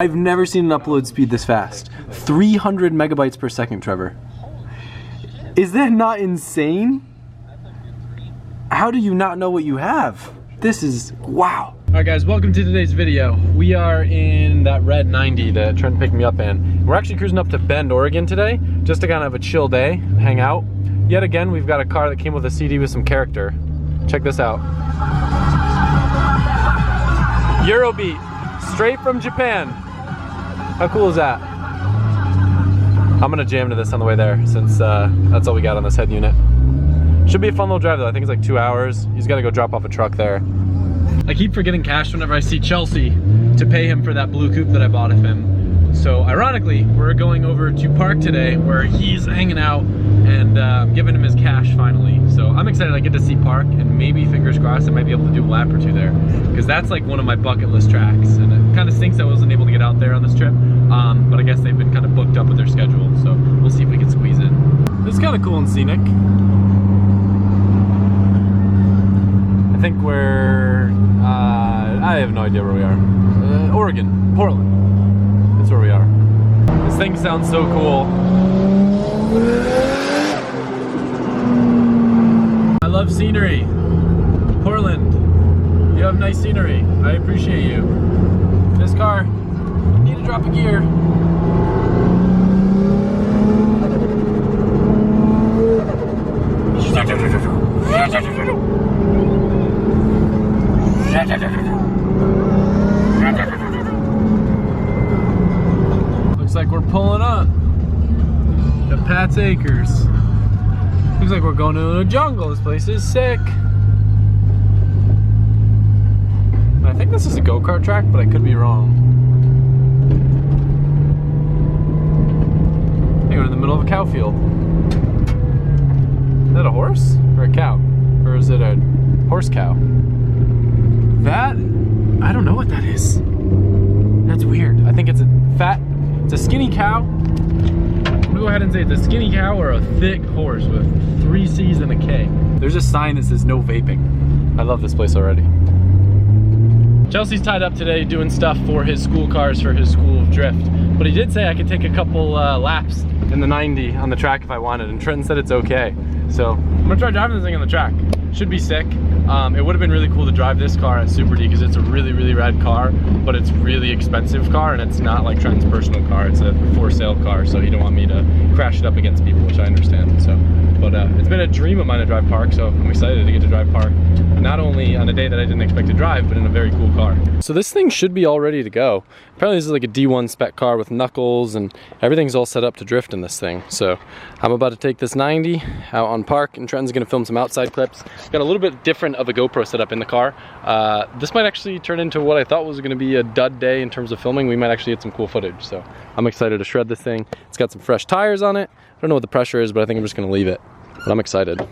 I've never seen an upload speed this fast. 300 megabytes per second, Trevor. Is that not insane? How do you not know what you have? This is, wow. All right guys, welcome to today's video. We are in that red 90 that Trent picked me up in. We're actually cruising up to Bend, Oregon today, just to kind of have a chill day, hang out. Yet again, we've got a car that came with a CD with some character. Check this out. Eurobeat, straight from Japan. How cool is that? I'm gonna jam to this on the way there since that's all we got on this head unit. Should be a fun little drive though. I think it's like 2 hours. He's gotta go drop off a truck there. I keep forgetting cash whenever I see Chelsea to pay him for that blue coupe that I bought of him. So ironically, we're going over to Park today where he's hanging out and giving him his cash finally. So I'm excited I get to see Park and maybe, fingers crossed, I might be able to do a lap or two there. Because that's like one of my bucket list tracks. And it kind of stinks I wasn't able to get out there on this trip. But I guess they've been kind of booked up with their schedule. So we'll see if we can squeeze in. This is kind of cool and scenic. I think we're, I have no idea where we are. Oregon, Portland. That's where we are. This thing sounds so cool. I love scenery. Portland, you have nice scenery. I appreciate you. This car, I need to drop a gear. Looks like we're pulling up to Pat's Acres. Looks like we're going to a jungle. This place is sick. I think this is a go-kart track, but I could be wrong. I think we're in the middle of a cow field. Is that a horse or a cow? Or is it a horse cow? That, I don't know what that is. That's weird. I think it's it's a skinny cow. I'm gonna go ahead and say it's a skinny cow or a thick horse with 3 C's and a K. There's a sign that says no vaping. I love this place already. Chelsea's tied up today doing stuff for his school cars for his school of drift. But he did say I could take a couple laps in the 90 on the track if I wanted, and Trenton said it's okay. So I'm gonna try driving this thing on the track. Should be sick. It would have been really cool to drive this car at Super D because it's a really, really rad car, but it's really expensive car and it's not like Trenton's personal car. It's a for sale car, so he don't want me to crash it up against people, which I understand. So, but it's been a dream of mine to drive Park, so I'm excited to get to drive Park. Not only on a day that I didn't expect to drive, but in a very cool car. So this thing should be all ready to go. Apparently this is like a D1 spec car with knuckles and everything's all set up to drift in this thing. So I'm about to take this 90 out on Park and Trenton's gonna film some outside clips. Got a little bit different of a GoPro setup in the car. This might actually turn into what I thought was gonna be a dud day in terms of filming. We might actually get some cool footage. So I'm excited to shred this thing. It's got some fresh tires on it. I don't know what the pressure is, but I think I'm just gonna leave it. But I'm excited.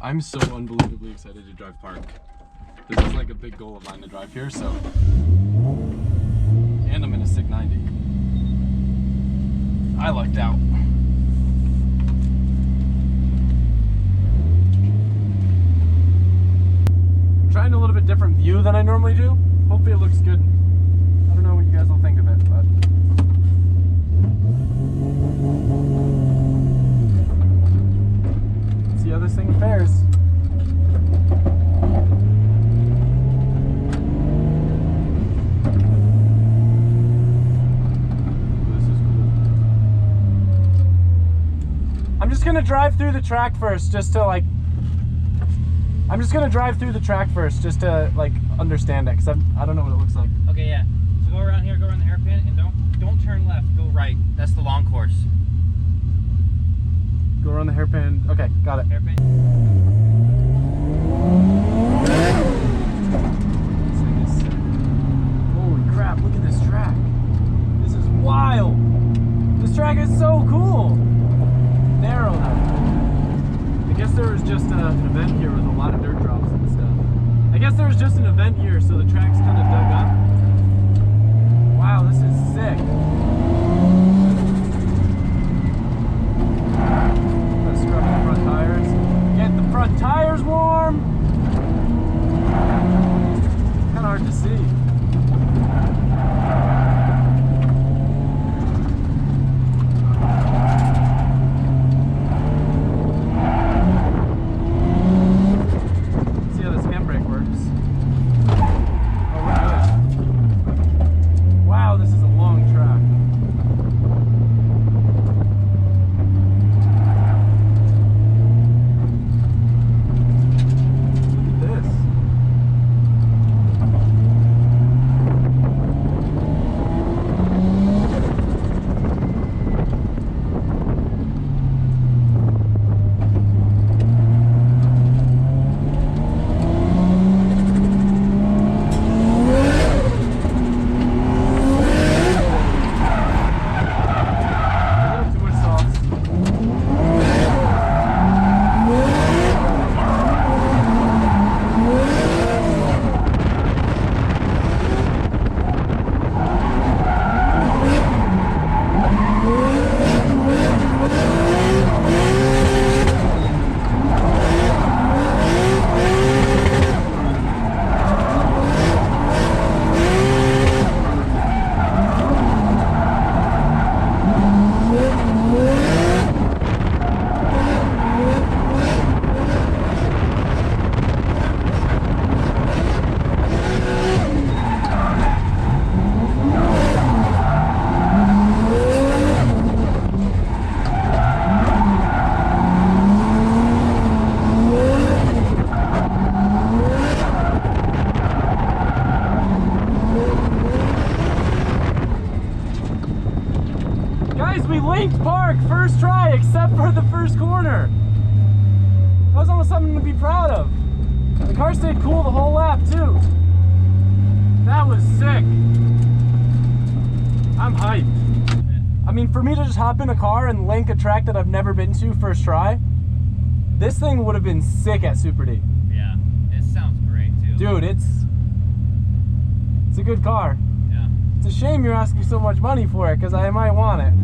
I'm so unbelievably excited to drive Park. This is like a big goal of mine to drive here, so. And I'm in a sick 90. I lucked out. I'm trying a little bit different view than I normally do. Hopefully it looks good. I don't know what you guys will think of it, but. See how this thing fares. This is cool. I'm just gonna drive through the track first, just to like. I'm just gonna drive through the track first, just to like understand it, because I don't know what it looks like. Okay, yeah. So go around here, go around the hairpin, and don't turn left. Go right. That's the long course. Go around the hairpin. Okay, got it. Hairpin. This thing is sick. Holy crap, look at this track. This is wild. This track is so cool. Narrow though. I guess there was just an event here with a lot of dirt drops and stuff. I guess there was just an event here, so the track's kind of dug up. Wow, this is sick. Let's scrub the front tires. Get the front tires warm. Kind of hard to see. Guys, we linked park first try except for the first corner. That was almost something to be proud of. The car stayed cool the whole lap too. That was sick. I'm hyped. I mean, for me to just hop in a car and link a track that I've never been to first try, this thing would have been sick at Super D. Yeah, it sounds great too. Dude, it's a good car. Yeah. It's a shame you're asking so much money for it, because I might want it.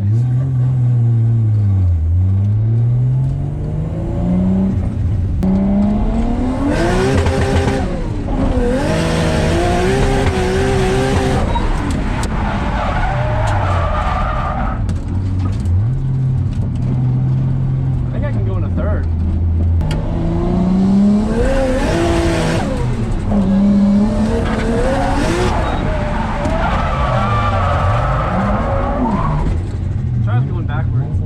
I think I can go in a third. Try going backwards.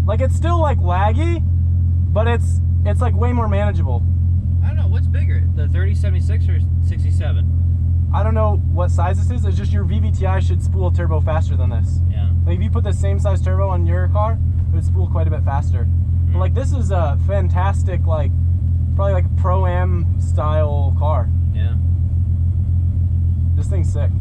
Like, it's still like laggy, but it's like way more manageable. I don't know, what's bigger, the 3076 or 67? I don't know what size this is. It's just your VVTi should spool turbo faster than this. Yeah. Like, if you put the same size turbo on your car, it would spool quite a bit faster. But like, this is a fantastic, like, probably like Pro-Am style car. Yeah. This thing's sick.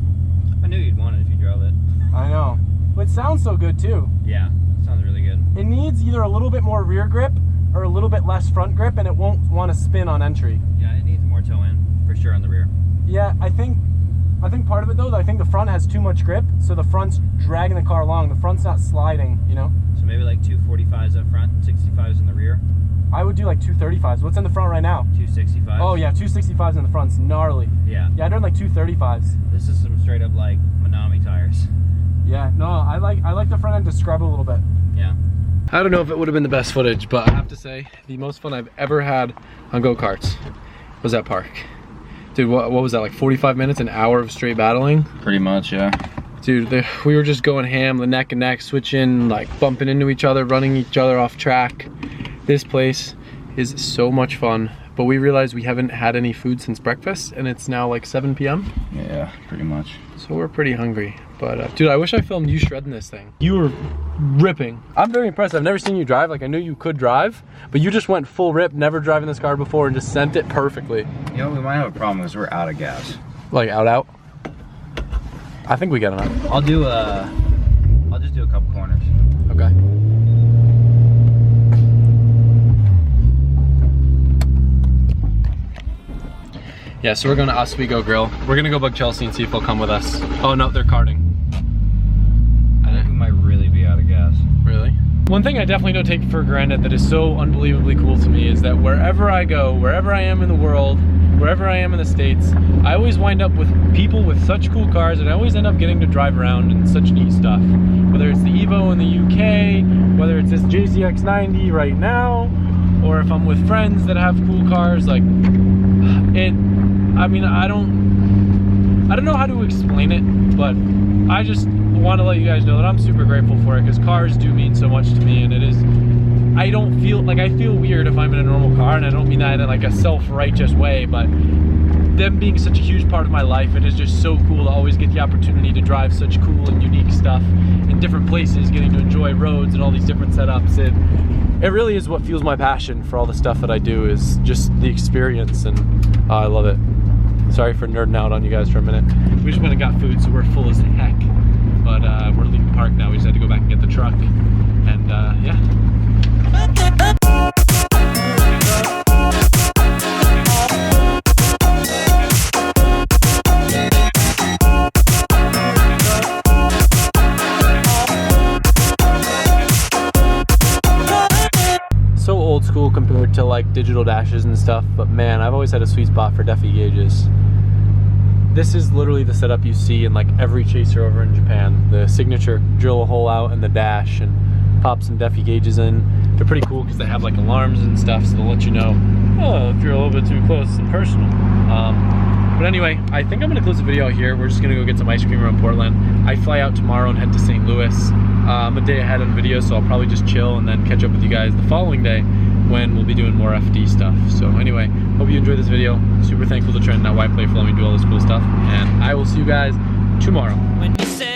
I knew you'd want it if you drove it. I know. But it sounds so good too. Yeah, Sounds really good. It needs either a little bit more rear grip or a little bit less front grip, and it won't want to spin on entry. Yeah, it needs more toe in for sure on the rear. Yeah, I think part of it though, I think the front has too much grip, so the front's dragging the car along. The front's not sliding, you know? So maybe like 245s up front, 65s in the rear. I would do like 235s. What's in the front right now? 265s. Oh yeah, 265s in the front's gnarly. Yeah. Yeah, I'd run like 235s. This is some straight up like Manami tires. Yeah, no, I like the front end to scrub a little bit. Yeah. I don't know if it would have been the best footage, but I have to say, the most fun I've ever had on go-karts was at Park. Dude, what was that, like 45 minutes, an hour of straight battling? Pretty much, yeah. Dude, we were just going ham, the neck and neck, switching, like bumping into each other, running each other off track. This place is so much fun, but we realized we haven't had any food since breakfast, and it's now like 7 p.m. Yeah, pretty much. So we're pretty hungry. But dude, I wish I filmed you shredding this thing. You were ripping. I'm very impressed. I've never seen you drive. Like, I knew you could drive, but you just went full rip, never driving this car before, and just sent it perfectly. You know, we might have a problem because we're out of gas. Like out? I think we got enough. I'll just do a couple corners. Okay. Yeah, so we're going to Oswego Grill. We're gonna go bug Chelsea and see if he'll come with us. Oh no, they're karting. I think we might really be out of gas. Really? One thing I definitely don't take for granted that is so unbelievably cool to me is that wherever I go, wherever I am in the world, wherever I am in the States, I always wind up with people with such cool cars, and I always end up getting to drive around in such neat stuff. Whether it's the Evo in the UK, whether it's this JZX90 right now, or if I'm with friends that have cool cars, like I mean, I don't know how to explain it, but I just want to let you guys know that I'm super grateful for it, because cars do mean so much to me, and it is, I don't feel, like, I feel weird if I'm in a normal car, and I don't mean that in like a self-righteous way, but them being such a huge part of my life, it is just so cool to always get the opportunity to drive such cool and unique stuff in different places, getting to enjoy roads and all these different setups. It really is what fuels my passion for all the stuff that I do, is just the experience, and I love it. Sorry for nerding out on you guys for a minute. We just went and got food, so we're full as heck. But we're leaving Park now. We just had to go back and get the truck. And yeah. So old school compared to like digital dashes and stuff, but man, I've always had a sweet spot for Defi gauges. This is literally the setup you see in like every chaser over in Japan. The signature drill a hole out in the dash and pop some Defi gauges in. They're pretty cool because they have like alarms and stuff, so they'll let you know, oh, if you're a little bit too close and personal. But anyway, I think I'm gonna close the video out here. We're just gonna go get some ice cream around Portland. I fly out tomorrow and head to St. Louis. I'm a day ahead on video, so I'll probably just chill and then catch up with you guys the following day when we'll be doing more FD stuff. So anyway, hope you enjoyed this video. Super thankful to Trent and White Play for letting me do all this cool stuff, and I will see you guys tomorrow. When you say